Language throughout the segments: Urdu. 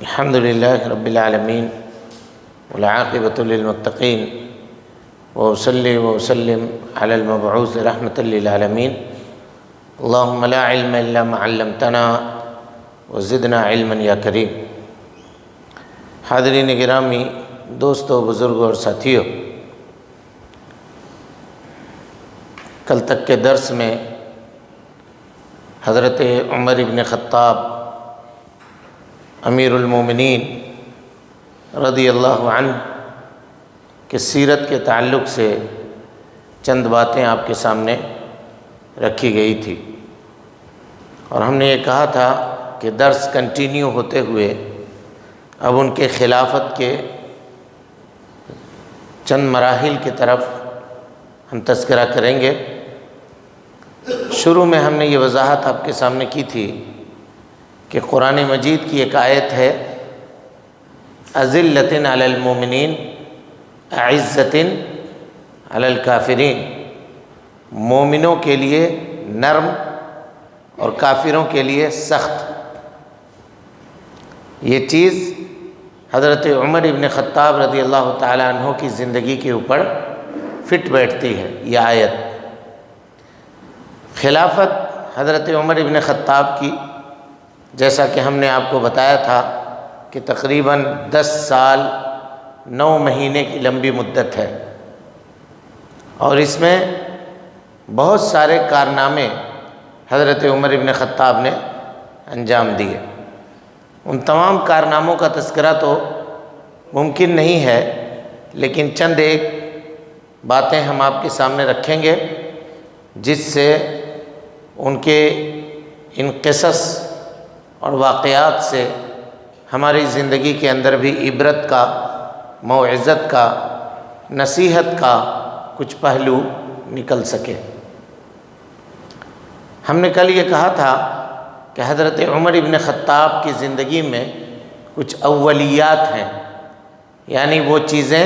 الحمد للہ رب العالمین والعاقبۃ للمتقین وأصلی وأسلم علی المبعوث رحمۃ للعالمین اللہم لا علم الا ما علمتنا وزدنا علما یا کریم۔ حاضرین گرامی، دوستو، بزرگوں اور ساتھیوں، کل تک کے درس میں حضرت عمر بن خطاب امیر المومنین رضی اللہ عنہ کے سیرت کے تعلق سے چند باتیں آپ کے سامنے رکھی گئی تھی، اور ہم نے یہ کہا تھا کہ درس کنٹینیو ہوتے ہوئے اب ان کے خلافت کے چند مراحل کی طرف ہم تذکرہ کریں گے۔ شروع میں ہم نے یہ وضاحت آپ کے سامنے کی تھی کہ قرآن مجید کی ایک آیت ہے اذلۃ علی المؤمنین اعزۃ علی الکافرین، مومنوں کے لیے نرم اور کافروں کے لیے سخت۔ یہ چیز حضرت عمر ابن خطاب رضی اللہ تعالی عنہ کی زندگی کے اوپر فٹ بیٹھتی ہے۔ یہ آیت خلافت حضرت عمر ابن خطاب کی، جیسا کہ ہم نے آپ کو بتایا تھا کہ تقریباً 10 سال 9 مہینے کی لمبی مدت ہے، اور اس میں بہت سارے کارنامے حضرت عمر ابن خطاب نے انجام دیے۔ ان تمام کارناموں کا تذکرہ تو ممکن نہیں ہے، لیکن چند ایک باتیں ہم آپ کے سامنے رکھیں گے جس سے ان کے ان قصص اور واقعات سے ہماری زندگی کے اندر بھی عبرت کا، موعظت کا، نصیحت کا کچھ پہلو نکل سکے۔ ہم نے کل یہ کہا تھا کہ حضرت عمر ابن خطاب کی زندگی میں کچھ اولیات ہیں، یعنی وہ چیزیں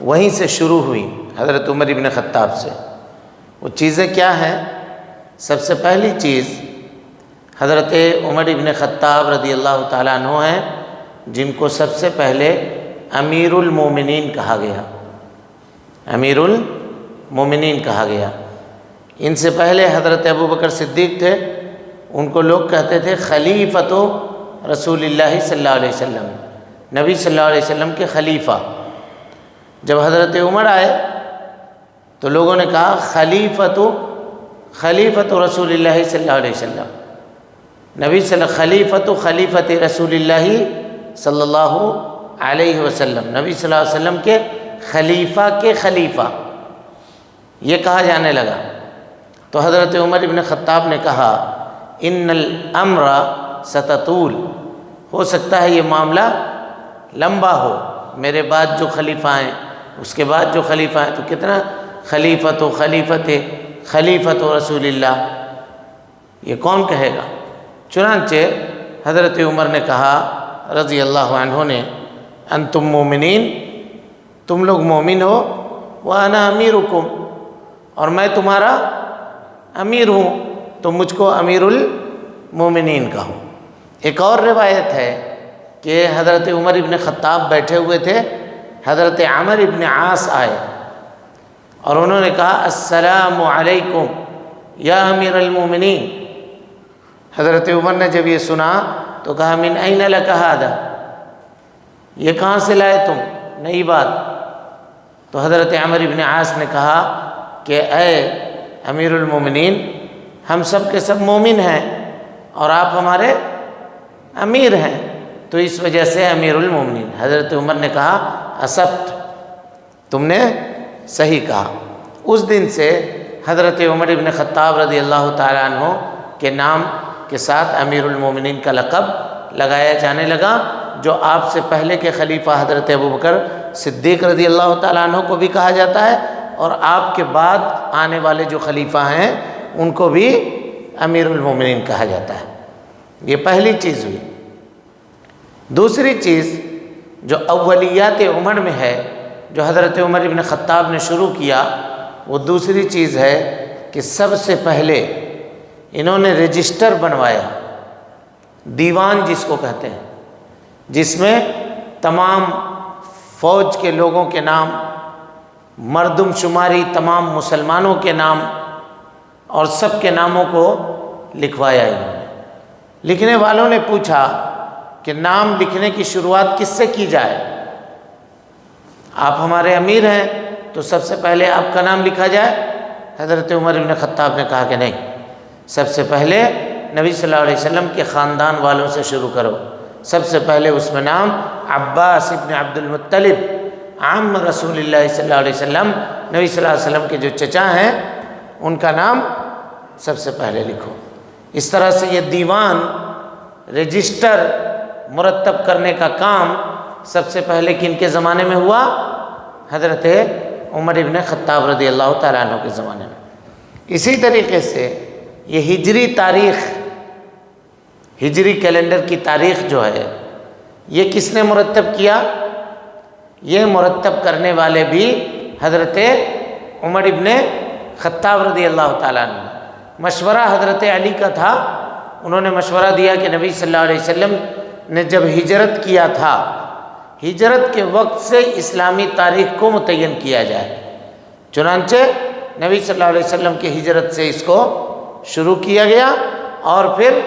وہیں سے شروع ہوئیں حضرت عمر ابن خطاب سے۔ وہ چیزیں کیا ہیں؟ سب سے پہلی چیز حضرت عمر ابن خطاب رضی اللہ تعالیٰ عنہ ہیں، جن کو سب سے پہلے امیر المومنین کہا گیا۔ امیر المومنین کہا گیا۔ ان سے پہلے حضرت ابو بکر صدیق تھے، ان کو لوگ کہتے تھے خلیفۃ رسول اللہ صلی اللہ علیہ وسلم، نبی صلی اللہ علیہ وسلم کے خلیفہ۔ جب حضرت عمر آئے تو لوگوں نے کہا خلیفۃ رسول اللہ صلی اللہ علیہ وسلم، نبی صلی اللہ خلیفۃ رسول اللہ صلی اللہ علیہ وسلم، نبی صلی اللہ علیہ وسلم کے خلیفہ یہ کہا جانے لگا۔ تو حضرت عمر ابن خطاب نے کہا ان الامر ستطول، ہو سکتا ہے یہ معاملہ لمبا ہو، میرے بعد جو خلیفہ ہیں، اس کے بعد جو خلیفہ ہیں، تو کتنا خلیفۃ رسول اللہ، یہ کون کہے گا؟ چنانچہ حضرت عمر نے کہا رضی اللہ عنہ نے انتم مومنین، تم لوگ مومن ہو، وانا امیرکم، اور میں تمہارا امیر ہوں، تو مجھ کو امیر المومنین کہو۔ ایک اور روایت ہے کہ حضرت عمر ابن خطاب بیٹھے ہوئے تھے، حضرت عمر ابن عاص آئے اور انہوں نے کہا السلام علیکم یا امیر المومنین۔ حضرت عمر نے جب یہ سنا تو کہا من این لک ھذا، یہ کہاں سے لائے تم، نئی بات۔ تو حضرت عمر ابن عاص نے کہا کہ اے امیر المومنین، ہم سب کے سب مومن ہیں اور آپ ہمارے امیر ہیں، تو اس وجہ سے امیر المومنین۔ حضرت عمر نے کہا اصبت، تم نے صحیح کہا۔ اس دن سے حضرت عمر ابن خطاب رضی اللہ تعالیٰ عنہ کے نام کے ساتھ امیر المومنین کا لقب لگایا جانے لگا، جو آپ سے پہلے کے خلیفہ حضرت ابو بکر صدیق رضی اللہ تعالیٰ عنہ کو بھی کہا جاتا ہے، اور آپ کے بعد آنے والے جو خلیفہ ہیں ان کو بھی امیر المومنین کہا جاتا ہے۔ یہ پہلی چیز ہوئی۔ دوسری چیز جو اولیات عمر میں ہے، جو حضرت عمر ابن خطاب نے شروع کیا، وہ دوسری چیز ہے کہ سب سے پہلے انہوں نے رجسٹر بنوایا، دیوان جس کو کہتے ہیں، جس میں تمام فوج کے لوگوں کے نام، مردم شماری تمام مسلمانوں کے نام اور سب کے ناموں کو لکھوایا انہوں نے۔ لکھنے والوں نے پوچھا کہ نام لکھنے کی شروعات کس سے کی جائے؟ آپ ہمارے امیر ہیں تو سب سے پہلے آپ کا نام لکھا جائے؟ حضرت عمر بن خطاب نے کہا کہ نہیں، سب سے پہلے نبی صلی اللہ علیہ وسلم کے خاندان والوں سے شروع کرو۔ سب سے پہلے اس میں نام عباس ابن عبد المطلب، عم رسول اللہ صلی اللہ علیہ وسلم، نبی صلی اللہ علیہ وسلم کے جو چچا ہیں ان کا نام سب سے پہلے لکھو۔ اس طرح سے یہ دیوان رجسٹر مرتب کرنے کا کام سب سے پہلے کن کے زمانے میں ہوا؟ حضرت عمر ابن خطاب رضی اللہ تعالیٰ عنہ کے زمانے میں۔ اسی طریقے سے یہ ہجری تاریخ، ہجری کیلنڈر کی تاریخ جو ہے، یہ کس نے مرتب کیا؟ یہ مرتب کرنے والے بھی حضرت عمر ابن خطاب رضی اللہ تعالیٰ عنہ۔ مشورہ حضرت علی کا تھا، انہوں نے مشورہ دیا کہ نبی صلی اللہ علیہ وسلم نے جب ہجرت کیا تھا، ہجرت کے وقت سے اسلامی تاریخ کو متعین کیا جائے۔ چنانچہ نبی صلی اللہ علیہ وسلم کی ہجرت سے اس کو شروع کیا گیا، اور پھر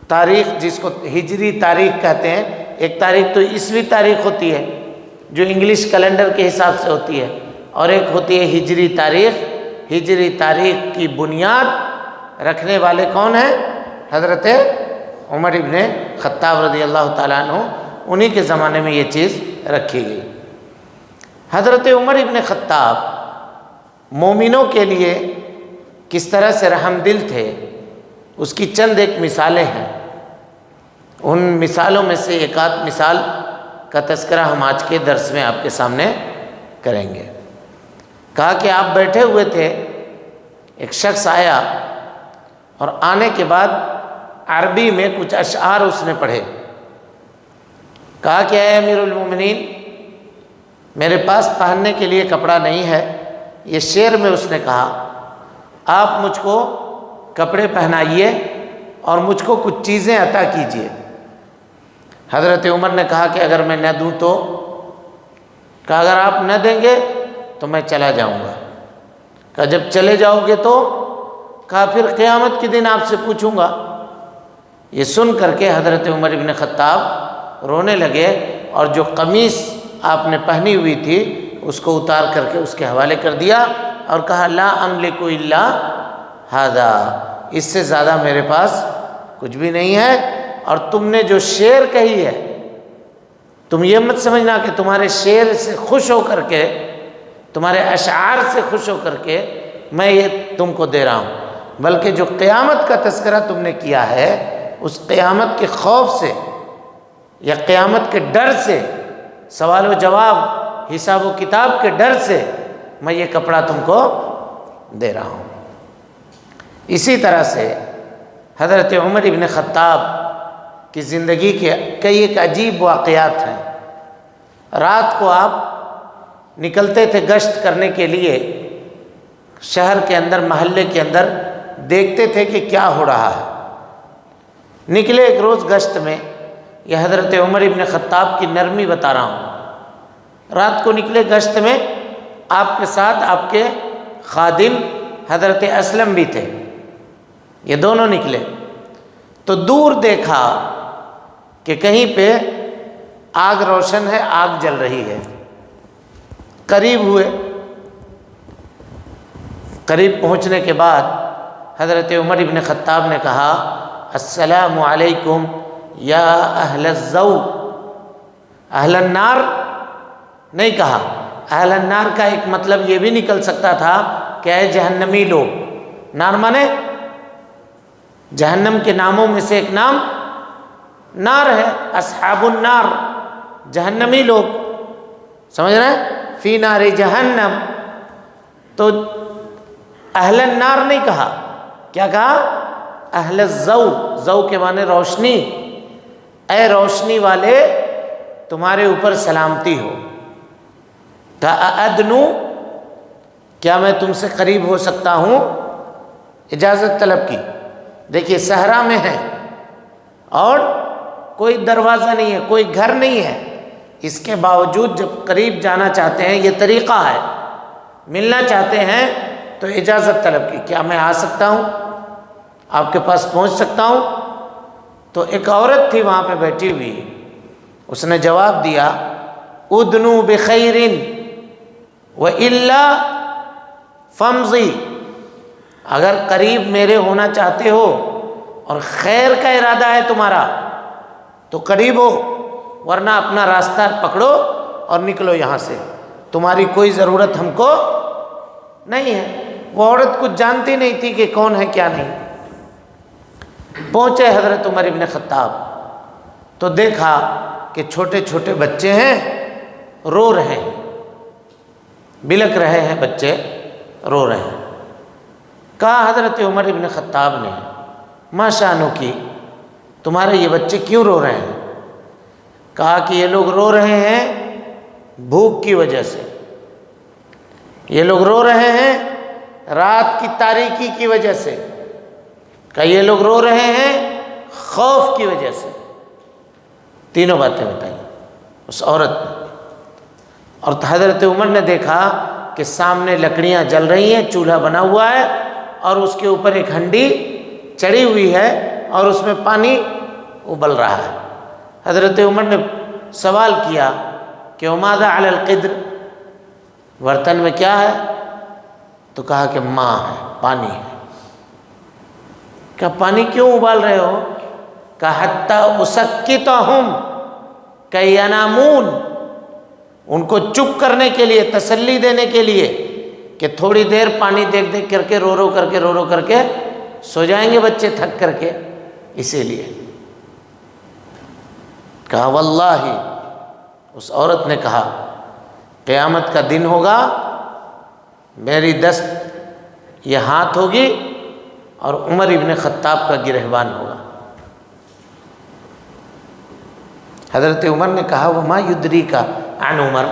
تاریخ جس کو ہجری تاریخ کہتے ہیں، ایک تاریخ تو عیسوی تاریخ ہوتی ہے جو انگلش کیلنڈر کے حساب سے ہوتی ہے، اور ایک ہوتی ہے ہجری تاریخ۔ ہجری تاریخ کی بنیاد رکھنے والے کون ہیں؟ حضرت عمر ابن خطاب رضی اللہ تعالیٰ عنہ، انہی کے زمانے میں یہ چیز رکھی گئی۔ حضرت عمر ابن خطاب مومنوں کے لیے کس طرح سے رحم دل تھے، اس کی چند ایک مثالیں ہیں۔ ان مثالوں میں سے ایک آدھ مثال کا تذکرہ ہم آج کے درس میں آپ کے سامنے کریں گے۔ کہا کہ آپ بیٹھے ہوئے تھے، ایک شخص آیا اور آنے کے بعد عربی میں کچھ اشعار اس نے پڑھے۔ کہا کہ اے امیر المومنین، میرے پاس پہننے کے لیے کپڑا نہیں ہے۔ یہ شعر میں اس نے کہا، آپ مجھ کو کپڑے پہنائیے اور مجھ کو کچھ چیزیں عطا کیجیے۔ حضرت عمر نے کہا کہ اگر میں نہ دوں تو؟ کہا اگر آپ نہ دیں گے تو میں چلا جاؤں گا۔ کہا جب چلے جاؤ گے تو؟ کہا پھر قیامت کے دن آپ سے پوچھوں گا۔ یہ سن کر کے حضرت عمر ابن خطاب رونے لگے، اور جو قمیص آپ نے پہنی ہوئی تھی اس کو اتار کر کے اس کے حوالے کر دیا اور کہا لا املک الا ھذا، اس سے زیادہ میرے پاس کچھ بھی نہیں ہے۔ اور تم نے جو شعر کہی ہے، تم یہ مت سمجھنا کہ تمہارے شعر سے خوش ہو کر کے، تمہارے اشعار سے خوش ہو کر کے میں یہ تم کو دے رہا ہوں، بلکہ جو قیامت کا تذکرہ تم نے کیا ہے، اس قیامت کے خوف سے یا قیامت کے ڈر سے، سوال و جواب، حساب و کتاب کے ڈر سے میں یہ کپڑا تم کو دے رہا ہوں۔ اسی طرح سے حضرت عمر ابن خطاب کی زندگی کے کئی ایک عجیب واقعات ہیں۔ رات کو آپ نکلتے تھے گشت کرنے کے لیے، شہر کے اندر، محلے کے اندر، دیکھتے تھے کہ کیا ہو رہا ہے۔ نکلے ایک روز گشت میں، یہ حضرت عمر ابن خطاب کی نرمی بتا رہا ہوں۔ رات کو نکلے گشت میں، آپ کے ساتھ آپ کے خادم حضرت اسلم بھی تھے، یہ دونوں نکلے تو دور دیکھا کہ کہیں پہ آگ روشن ہے، آگ جل رہی ہے۔ قریب ہوئے، قریب پہنچنے کے بعد حضرت عمر ابن خطاب نے کہا السلام علیکم یا اہل الذوق۔ اہل النار نہیں کہا۔ اہل النار کا ایک مطلب یہ بھی نکل سکتا تھا کہ اے جہنمی لوگ۔ نار مانے جہنم کے ناموں میں سے ایک نام نار ہے، اصحاب النار، جہنمی لوگ، سمجھ رہے ہیں؟ فی نار جہنم۔ تو اہل النار نہیں کہا، کیا کہا؟ اہل الذوق۔ ذوق کے معنی روشنی، اے روشنی والے تمہارے اوپر سلامتی ہو۔ کہا ادنو، کیا میں تم سے قریب ہو سکتا ہوں؟ اجازت طلب کی۔ دیکھیے صحرا میں ہے اور کوئی دروازہ نہیں ہے، کوئی گھر نہیں ہے، اس کے باوجود جب قریب جانا چاہتے ہیں، یہ طریقہ ہے، ملنا چاہتے ہیں تو اجازت طلب کی، کیا میں آ سکتا ہوں، آپ کے پاس پہنچ سکتا ہوں؟ تو ایک عورت تھی وہاں پہ بیٹھی ہوئی، اس نے جواب دیا ادنو بخیر وإلا فامضی، اگر قریب میرے ہونا چاہتے ہو اور خیر کا ارادہ ہے تمہارا تو قریب ہو، ورنہ اپنا راستہ پکڑو اور نکلو یہاں سے، تمہاری کوئی ضرورت ہم کو نہیں ہے۔ وہ عورت کچھ جانتی نہیں تھی کہ کون ہے کیا نہیں۔ پہنچے حضرت عمر ابن خطاب تو دیکھا کہ چھوٹے چھوٹے بچے ہیں، رو رہے ہیں، بلک رہے ہیں بچے، رو رہے ہیں۔ کہا حضرت عمر ابن خطاب نے ما شانو کی، تمہارے یہ بچے کیوں رو رہے ہیں؟ کہا کہ یہ لوگ رو رہے ہیں بھوک کی وجہ سے، یہ لوگ رو رہے ہیں رات کی تاریکی کی وجہ سے، کہ یہ لوگ رو رہے ہیں خوف کی وجہ سے۔ تینوں باتیں بتائیں اس عورت نے۔ اور حضرت عمر نے دیکھا کہ سامنے لکڑیاں جل رہی ہیں، چولہا بنا ہوا ہے اور اس کے اوپر ایک ہنڈی چڑھی ہوئی ہے اور اس میں پانی ابل رہا ہے۔ حضرت عمر نے سوال کیا کہ وماذا علی القدر، برتن میں کیا ہے؟ تو کہا کہ ماء ہے، پانی ہے۔ کہ پانی کیوں ابال رہے ہو؟ کہ حتی اسکتہم کی ینامون، ان کو چپ کرنے کے لیے، تسلی دینے کے لیے کہ تھوڑی دیر پانی دیکھ دیکھ کر کے رو رو کر کے سو جائیں گے بچے تھک کر کے، اسی لیے۔ کہا واللہ، اس عورت نے کہا قیامت کا دن ہوگا، میری دست یہ ہاتھ ہوگی اور عمر ابن خطاب کا گرہبان ہوگا۔ حضرت عمر نے کہا وما یدریک عن عمر،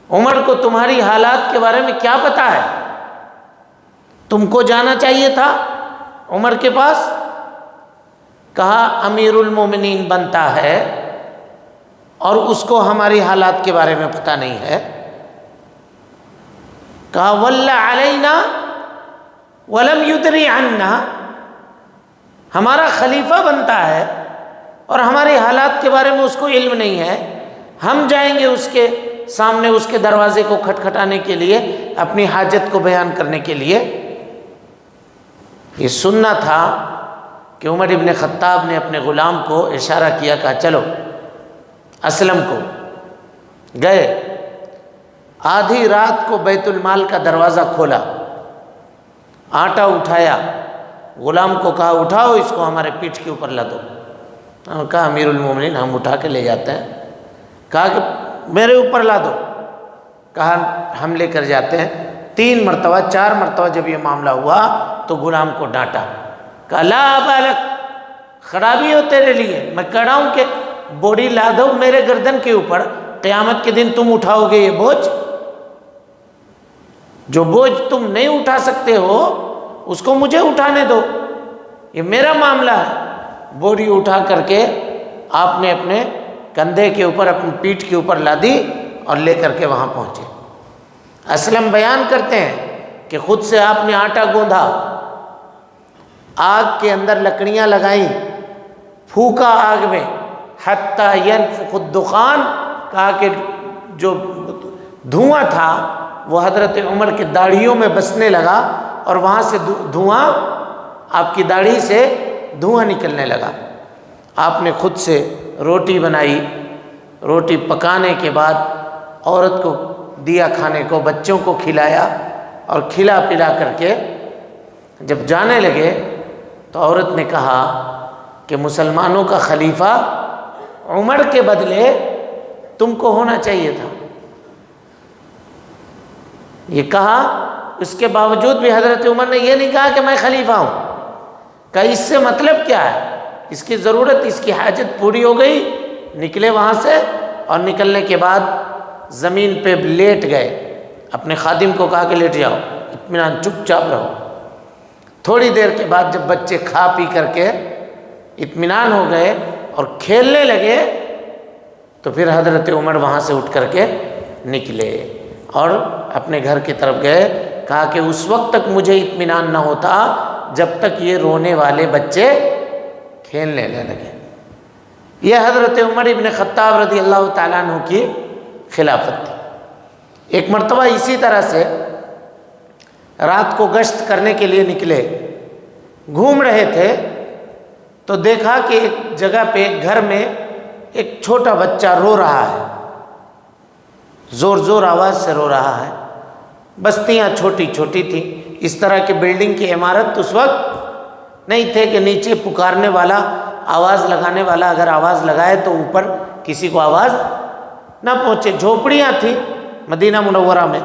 عمر کو تمہاری حالات کے بارے میں کیا پتا ہے؟ تم کو جانا چاہیے تھا عمر کے پاس۔ کہا امیر المومنین بنتا ہے اور اس کو ہماری حالات کے بارے میں پتہ نہیں ہے۔ کہا وَلَّ عَلَيْنَا وَلَمْ يُدْرِ عَنَّا، ہمارا خلیفہ بنتا ہے اور ہماری حالات کے بارے میں اس کو علم نہیں ہے، ہم جائیں گے اس کے سامنے، اس کے دروازے کو کھٹکھٹانے کے لیے، اپنی حاجت کو بیان کرنے کے لیے۔ یہ سننا تھا کہ عمر ابن خطاب نے اپنے غلام کو اشارہ کیا، کہا چلو اسلم کو۔ گئے، آدھی رات کو بیت المال کا دروازہ کھولا، آٹا اٹھایا، غلام کو کہا اٹھاؤ اس کو، ہمارے پیٹھ کے اوپر لا دو۔ کہا امیر المومنین ہم اٹھا کے لے جاتے ہیں۔ کہا کہ میرے اوپر لا دو۔ کہا ہم لے کر جاتے ہیں۔ 3 مرتبہ 4 مرتبہ جب یہ معاملہ ہوا تو غلام کو ڈانٹا، کہا لا ابالک، خرابی ہو تیرے لیے، میں کہہ رہا ہوں کہ بوری لا دو میرے گردن کے اوپر، قیامت کے دن تم اٹھاؤ گے یہ بوجھ، جو بوجھ تم نہیں اٹھا سکتے ہو اس کو مجھے اٹھانے دو، یہ میرا معاملہ ہے۔ بوری اٹھا کر کے آپ نے اپنے کندھے کے اوپر، اپنی پیٹھ کے اوپر لادی اور لے کر کے وہاں پہنچے۔ اسلم بیان کرتے ہیں کہ خود سے آپ نے آٹا گوندھا، آگ کے اندر لکڑیاں لگائیں، پھونکا آگ میں، حتی ینفخ الدخان، کہا کہ جو دھواں تھا وہ حضرت عمر کی داڑھیوں میں بسنے لگا اور وہاں سے دھواں، آپ کی داڑھی سے دھواں نکلنے لگا۔ آپ نے خود سے روٹی بنائی، روٹی پکانے کے بعد عورت کو دیا کھانے کو، بچوں کو کھلایا، اور کھلا پلا کر کے جب جانے لگے تو عورت نے کہا کہ مسلمانوں کا خلیفہ عمر کے بدلے تم کو ہونا چاہیے تھا۔ یہ کہا، اس کے باوجود بھی حضرت عمر نے یہ نہیں کہا کہ میں خلیفہ ہوں، کہ اس سے مطلب کیا ہے، اس کی ضرورت، اس کی حاجت پوری ہو گئی، نکلے وہاں سے، اور نکلنے کے بعد زمین پہ لیٹ گئے، اپنے خادم کو کہا کہ لیٹ جاؤ، اطمینان، چپ چاپ رہو۔ تھوڑی دیر کے بعد جب بچے کھا پی کر کے اطمینان ہو گئے اور کھیلنے لگے تو پھر حضرت عمر وہاں سے اٹھ کر کے نکلے اور اپنے گھر کی طرف گئے. کہا کہ اس وقت تک مجھے اطمینان نہ ہوتا جب تک یہ رونے والے بچے کھیلنے نہ لگے. یہ حضرت عمر ابن خطاب رضی اللہ تعالیٰ عنہ کی خلافت تھی. ایک مرتبہ اسی طرح سے رات کو گشت کرنے کے لیے نکلے, گھوم رہے تھے تو دیکھا کہ ایک جگہ پہ گھر میں ایک چھوٹا بچہ رو رہا ہے, زور زور آواز سے رو رہا ہے. بستیاں چھوٹی چھوٹی تھیں, اس طرح کی بلڈنگ کی عمارت اس وقت نہیں تھے کہ نیچے پکارنے والا, آواز لگانے والا اگر آواز لگائے تو اوپر کسی کو آواز نہ پہنچے. جھوپڑیاں تھیں مدینہ منورہ میں,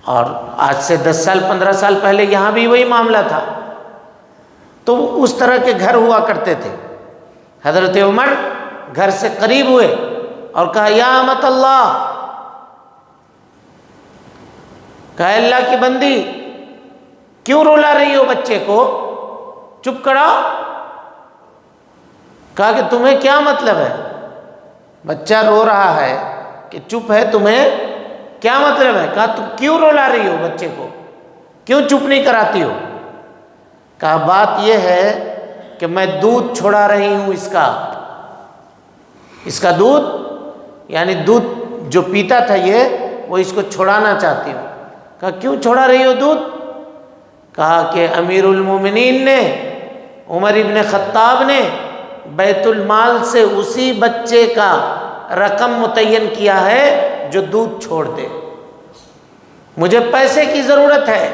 اور آج سے 10 سال 15 سال پہلے یہاں بھی وہی معاملہ تھا. تو اس طرح کے گھر ہوا کرتے تھے. حضرت عمر گھر سے قریب ہوئے اور کہا یا امت اللہ, کہا اللہ کی بندی کیوں رولا رہی ہو بچے کو, چپ کراؤ. کہا کہ تمہیں کیا مطلب ہے, بچہ رو رہا ہے کہ چپ ہے, تمہیں کیا مطلب ہے. کہا تم کیوں رولا رہی ہو بچے کو, کیوں چپ نہیں کراتی ہو. کہا بات یہ ہے کہ میں دودھ چھوڑا رہی ہوں اس کا دودھ, یعنی دودھ جو پیتا تھا یہ, وہ اس کو چھوڑانا چاہتی ہوں. کہا کیوں چھوڑا رہی ہو دودھ. کہا کہ امیر المومنین نے, عمر ابن خطاب نے بیت المال سے اسی بچے کا رقم متعین کیا ہے جو دودھ چھوڑ دے. مجھے پیسے کی ضرورت ہے,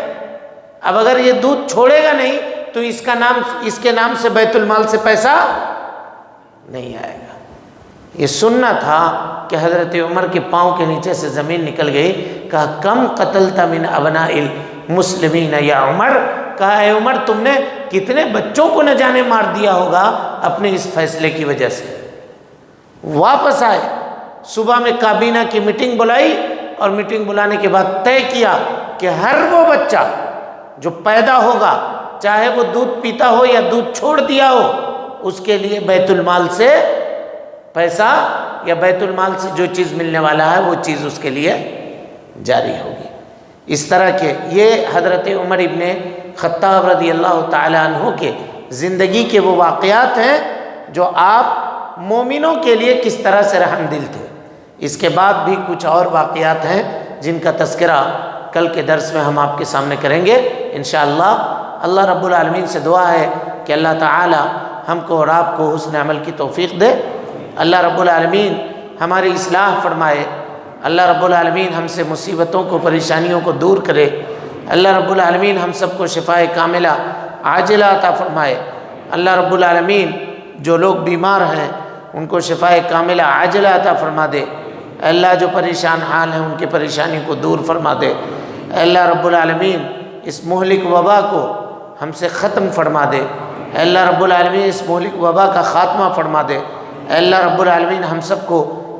اب اگر یہ دودھ چھوڑے گا نہیں تو اس کے نام سے بیت المال سے پیسہ نہیں آئے گا. یہ سننا تھا کہ حضرت عمر کے پاؤں کے نیچے سے زمین نکل گئی. کہا کم قتلت من ابناء المسلمین یا عمر. کہا اے عمر تم نے کتنے بچوں کو نہ جانے مار دیا ہوگا اپنے اس فیصلے کی وجہ سے. واپس آئے, صبح میں کابینہ کی میٹنگ بلائی اور میٹنگ بلانے کے بعد طے کیا کہ ہر وہ بچہ جو پیدا ہوگا, چاہے وہ دودھ پیتا ہو یا دودھ چھوڑ دیا ہو, اس کے لیے بیت المال سے پیسہ یا بیت المال سے جو چیز ملنے والا ہے وہ چیز اس کے لیے جاری ہوگی. اس طرح کے یہ حضرت عمر ابن خطاب رضی اللہ تعالی عنہ کے زندگی کے وہ واقعات ہیں جو آپ مومنوں کے لیے کس طرح سے رحم دل تھے. اس کے بعد بھی کچھ اور واقعات ہیں جن کا تذکرہ کل کے درس میں ہم آپ کے سامنے کریں گے انشاءاللہ. اللہ رب العالمین سے دعا ہے کہ اللہ تعالی ہم کو اور آپ کو حسن عمل کی توفیق دے. اللہ رب العالمین ہماری اصلاح فرمائے. اللہ رب العالمین ہم سے مصیبتوں کو, پریشانیوں کو دور کرے. اللہ رب العالمین ہم سب کو شفائے کاملہ عاجلہ عطا فرمائے. اللہ رب العالمین جو لوگ بیمار ہیں ان کو شفائے کاملہ عاجلہ عطا فرما دے. اللہ جو پریشان حال ہیں ان کی پریشانی کو دور فرما دے. اللہ رب العالمین اس مہلک وبا کو ہم سے ختم فرما دے. اللہ رب العالمین اس مہلک وبا کا خاتمہ فرما دے. اللہ رب العالمین ہم سب کو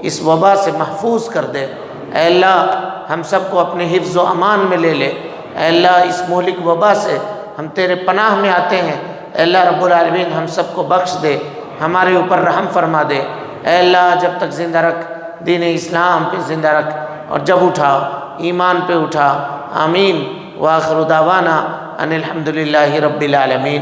اس وبا سے محفوظ کر دے. اے اللہ ہم سب کو اپنے حفظ و امان میں لے لے. اے اللہ اس مہلک وبا سے ہم تیرے پناہ میں آتے ہیں. اے اللہ رب العالمین ہم سب کو بخش دے, ہمارے اوپر رحم فرما دے. اے اللہ جب تک زندہ رکھ, دین اسلام پہ زندہ رکھ, اور جب اٹھا ایمان پہ اٹھا. آمین. وآخر دعوانا ان الحمدللہ رب العالمین.